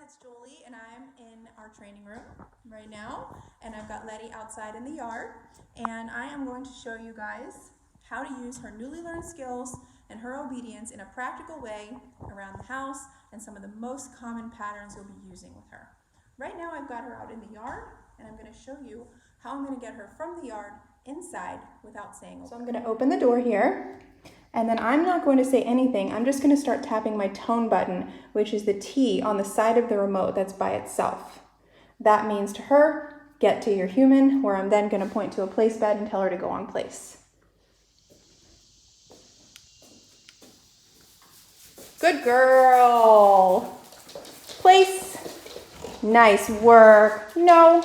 it's Julie, and I'm in our training room right now, and I've got Letty outside in the yard, and I am going to show you guys how to use her newly learned skills and her obedience in a practical way around the house and some of the most common patterns you'll be using with her. Right now I've got her out in the yard, and I'm going to show you how I'm going to get her from the yard inside without saying a word. So I'm going to open the door here. And then I'm not going to say anything. I'm just going to start tapping my tone button, which is the T on the side of the remote that's by itself. That means to her, get to your human, where I'm then going to point to a place bed and tell her to go on place. Good girl. Place. Nice work. No.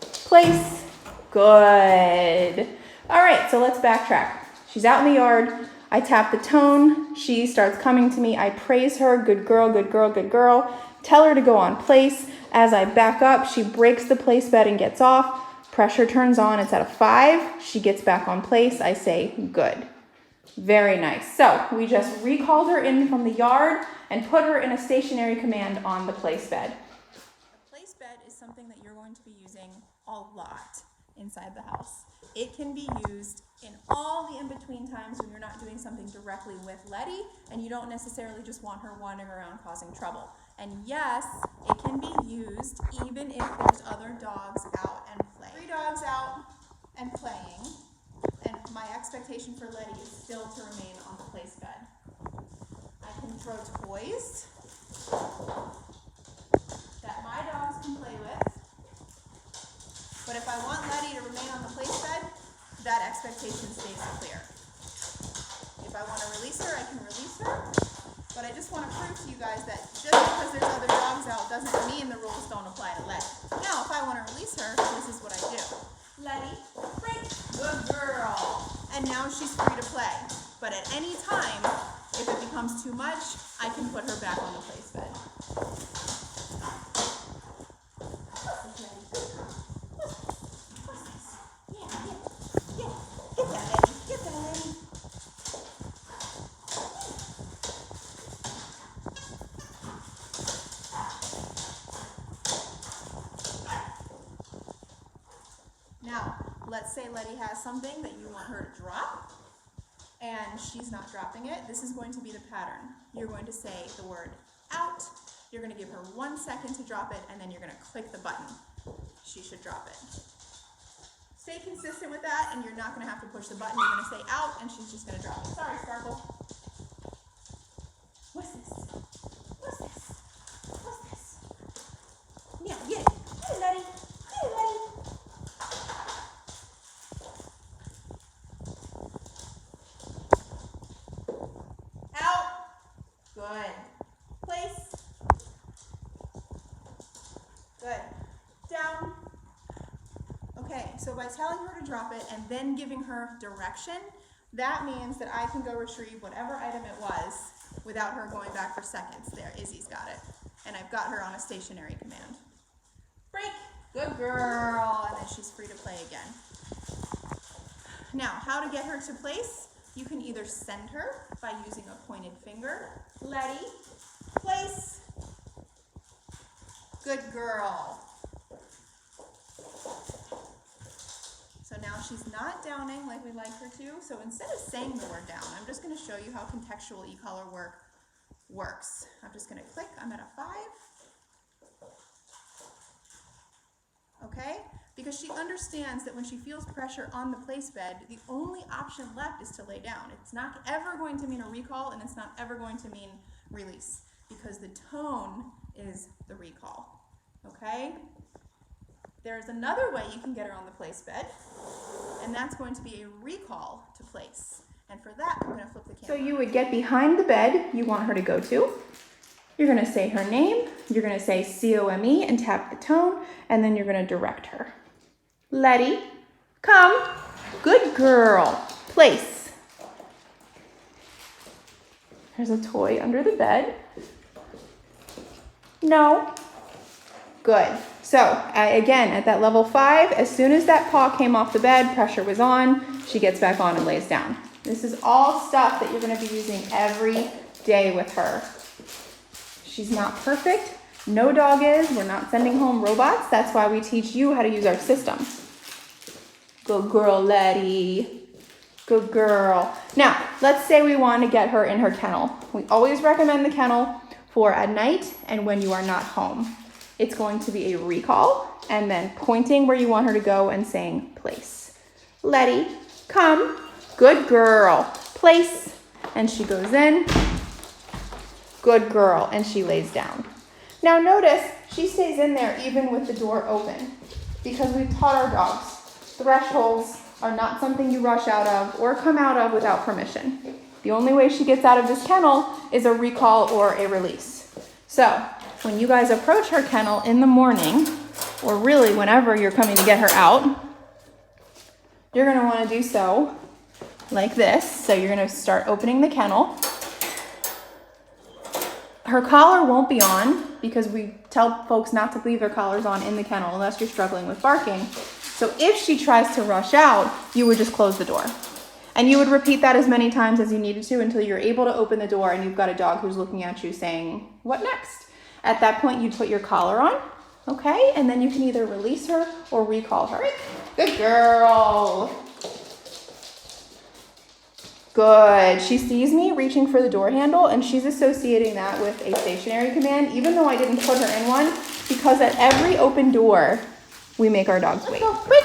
Place. Good. All right, so let's backtrack. She's out in the yard. I tap the tone, she starts coming to me, I praise her, good girl, good girl, good girl. Tell her to go on place. As I back up, she breaks the place bed and gets off. Pressure turns on, it's at a 5. She gets back on place, I say good. Very nice. So we just recalled her in from the yard and put her in a stationary command on the place bed. The place bed is something that you're going to be using a lot inside the house. It can be used in all the in-between times when you're not doing something directly with Letty and you don't necessarily just want her wandering around causing trouble. And yes, it can be used even if there's other dogs out and playing. 3 dogs out and playing, and my expectation for Letty is still to remain on the place bed. I can throw toys that my dogs can play with. But if I want Letty to remain on the place bed, that expectation stays clear. If I want to release her, I can release her. But I just want to prove to you guys that just because there's other dogs out doesn't mean the rules don't apply to Letty. Now, if I want to release her, this is what I do. Letty, break. Good girl. And now she's free to play. But at any time, if it becomes too much, I can put her back on the place bed. Now, let's say Letty has something that you want her to drop, and she's not dropping it. This is going to be the pattern. You're going to say the word out, you're going to give her 1 second to drop it, and then you're going to click the button. She should drop it. Stay consistent with that, and you're not going to have to push the button. You're going to say out, and she's just going to drop it. Sorry, Sparkle. What's this? What's this? What's this? Yeah, get it. Hey, Letty. Hey, Letty. Out. Good. Place. Good. Down. Okay, so by telling her to drop it and then giving her direction, that means that I can go retrieve whatever item it was without her going back for seconds. There, Izzy's got it. And I've got her on a stationary command. Break. Good girl. And then she's free to play again. Now, how to get her to place? You can either send her by using a pointed finger. Letty, place. Good girl. So now she's not downing like we like her to. So instead of saying the word down, I'm just going to show you how contextual e-collar work works. I'm just going to click. I'm at a 5. Okay? Because she understands that when she feels pressure on the place bed, the only option left is to lay down. It's not ever going to mean a recall, and it's not ever going to mean release, because the tone is the recall. Okay? There's another way you can get her on the place bed, and that's going to be a recall to place. And for that, I'm going to flip the camera. So you would get behind the bed you want her to go to. You're going to say her name. You're going to say COME and tap the tone, and then you're going to direct her. Letty, come. Good girl. Place. There's a toy under the bed. No. Good. So, again, at that level 5, as soon as that paw came off the bed, pressure was on, she gets back on and lays down. This is all stuff that you're going to be using every day with her. She's not perfect. No dog is. We're not sending home robots. That's why we teach you how to use our system. Good girl, Letty. Good girl. Now, let's say we want to get her in her kennel. We always recommend the kennel for at night and when you are not home. It's going to be a recall and then pointing where you want her to go and saying place. Letty, come. Good girl. Place. And she goes in. Good girl. And she lays down. Now notice she stays in there even with the door open because we've taught our dogs thresholds are not something you rush out of or come out of without permission. The only way she gets out of this kennel is a recall or a release. So when you guys approach her kennel in the morning, or really whenever you're coming to get her out, you're going to want to do so like this. So you're going to start opening the kennel. Her collar won't be on because we tell folks not to leave their collars on in the kennel unless you're struggling with barking. So if she tries to rush out, you would just close the door. And you would repeat that as many times as you needed to until you're able to open the door and you've got a dog who's looking at you saying, what next? At that point, you put your collar on, okay? And then you can either release her or recall her. Good girl. Good. She sees me reaching for the door handle and she's associating that with a stationary command, even though I didn't put her in one, because at every open door, we make our dogs wait. Quick.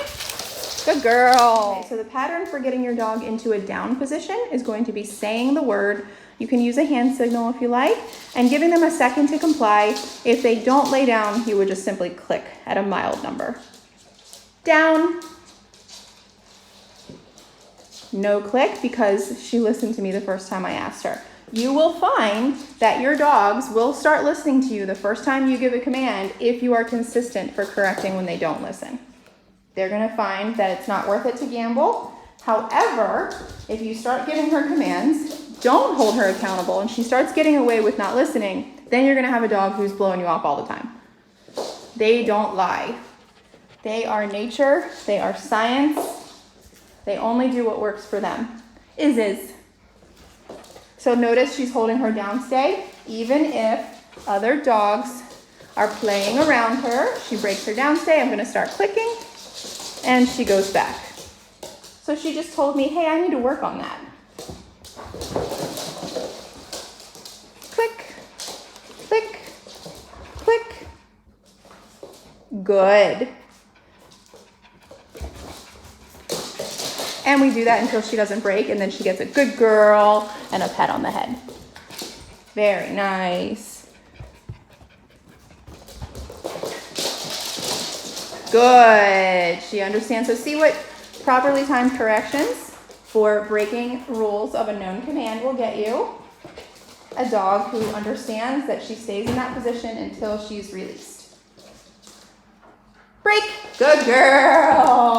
Good girl. Okay, so the pattern for getting your dog into a down position is going to be saying the word. You can use a hand signal if you like, and giving them a second to comply. If they don't lay down, you would just simply click at a mild number. Down. No click because she listened to me the first time I asked her. You will find that your dogs will start listening to you the first time you give a command if you are consistent for correcting when they don't listen. They're going to find that it's not worth it to gamble. However, if you start giving her commands, don't hold her accountable, and she starts getting away with not listening, then you're going to have a dog who's blowing you off all the time. They don't lie. They are nature. They are science. They only do what works for them. Is. So notice she's holding her down stay. Even if other dogs are playing around her, she breaks her down stay. I'm going to start clicking, and she goes back. So she just told me, hey, I need to work on that. Click, click, click. Good. And we do that until she doesn't break, and then she gets a good girl and a pat on the head. Very nice. Good. She understands. So see what properly timed corrections for breaking rules of a known command will get you? A dog who understands that she stays in that position until she's released. Break. Good girl.